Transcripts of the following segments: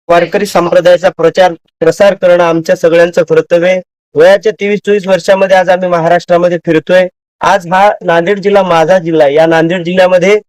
वारकरी संप्रदायाचा प्रसार करणं आमच्या सगळ्यांचं कर्तव्य आहे. वयाच्या 23-24 वर्षामध्ये आज आम्ही महाराष्ट्रामध्ये फिरतोय. आज हा नांदेड जिल्हा माझा जिल्हा आहे. या नांदेड जिल्ह्यामध्ये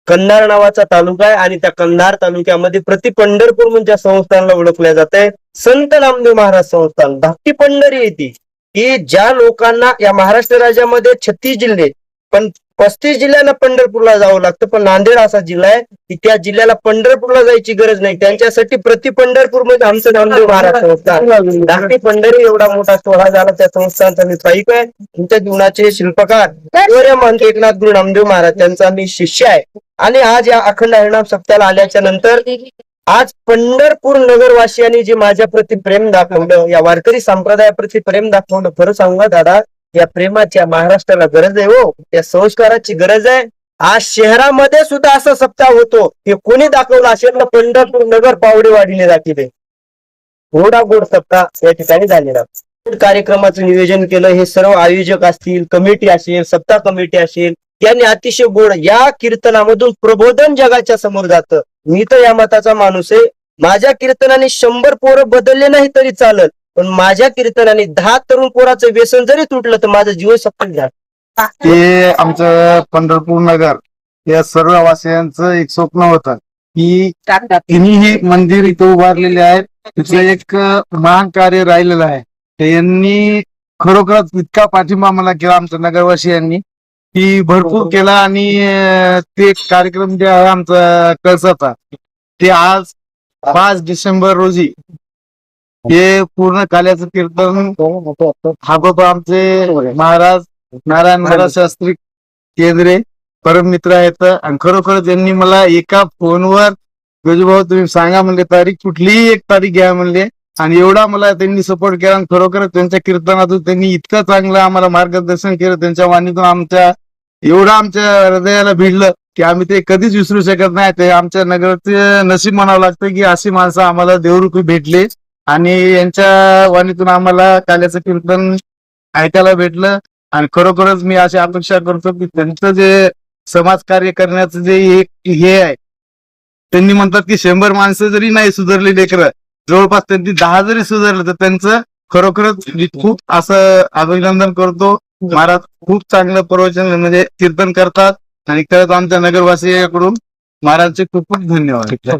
कंधार नावाचा तालुका आहे आणि त्या कंधार तालुक्यामध्ये प्रति पंढरपूर म्हणजे संस्थानला ओळखल्या जात आहे. संत नामदेव महाराज संस्थान धाकटी पंढरी येते की ज्या लोकांना या महाराष्ट्र राज्यामध्ये 36 जिल्हे पण 35 जिल्ह्यांना पंढरपूरला जावं लागतं, पण नांदेड असा जिल्हा आहे की त्या जिल्ह्याला पंढरपूरला जायची गरज नाही. त्यांच्यासाठी प्रति पंढरपूर म्हणजे आमचं नामदेव महाराज संस्थान धाकटी पंढरी एवढा मोठा सोहळा झाला. त्या संस्थानचा मी पाईप आहे. तुमच्या जीवनाचे शिल्पकार महंत एकनाथ गुरु नामदेव महाराज त्यांचा मी शिष्य आहे. आणि आज या अखंड हरिनाम सप्त्याला आल्याच्या नंतर आज पंढरपूर नगरवासियांनी जे माझ्या प्रति प्रेम दाखवलं, या वारकरी संप्रदायाप्रती प्रेम दाखवलं, खरं सांगा दादा, या प्रेमाच्या महाराष्ट्राला गरज आहे. हो, या संस्काराची गरज आहे. आज शहरामध्ये सुद्धा असा सप्ताह होतो. हे कोणी दाखवलं असेल तर पंढरपूर नगर पावडेवाडीने दाखवले. गोडा गोड सप्ताह या ठिकाणी झालेला. कार्यक्रमाचं नियोजन केलं. हे सर्व आयोजक असतील, कमिटी असेल, सप्ताह कमिटी असेल, यांनी अतिशय गोड या कीर्तनामधून प्रबोधन जगाच्या समोर जातं. मी तर या मताचा माणूस आहे. माझ्या कीर्तनाने 100 पोरं बदलले नाही तरी चालत, पण माझ्या कीर्तनाने 10 तरुण पोराचं व्यसन जरी तुटलं तर माझं जीवन सफल झालं. ते आमचं पंढरपूर नगर या सर्व वासियांचं एक स्वप्न होतं की त्यांनी हे मंदिर इथं उभारलेले आहे. तिथलं एक महान कार्य राहिलेलं आहे. ते यांनी खरोखरच इतका पाठिंबा मला केला आमच्या नगरवासियांनी की भरपूर केला. आणि ते कार्यक्रम जे आहे आमचा कळसाचा, ते आज 5 डिसेंबर रोजी हे पूर्ण काल्याचं कीर्तन हा बाबा आमचे महाराज नारायण महाराज शास्त्री केंद्रे परममित्र आहेत. आणि खरोखर त्यांनी मला एका फोनवर गजूभाऊ तुम्ही सांगा म्हणले तारीख, कुठलीही एक तारीख घ्या म्हणले, आणि एवढा मला त्यांनी सपोर्ट केला. आणि खरोखर त्यांच्या कीर्तनातून त्यांनी इतकं चांगलं आम्हाला मार्गदर्शन केलं. त्यांच्या वाणीतून एवढं आमच्या हृदयाला भिडलं की आम्ही ते कधीच विसरू शकत नाही. ते आमच्या नगरचे नशीब म्हणावं लागतं की अशी माणसं आम्हाला देवरूपी भेटले आणि यांच्या वाणीतून आम्हाला काल्याचं कीर्तन ऐकायला भेटलं. आणि खरोखरच मी अशी अपेक्षा करतो की त्यांचं जे समाजकार्य करण्याचं जे हे आहे, त्यांनी म्हणतात की 100 माणसं जरी नाही सुधारली लेकरं, जवळपास त्यांनी 10 जरी सुधारलं तर त्यांचं खरोखरच खूप असं अभिनंदन करतो. महाराज खूप चांगलं प्रवचन म्हणजे कीर्तन करतात आणि खरंच आमच्या नगरवासियांकडून महाराजचे खूप खूप धन्यवाद.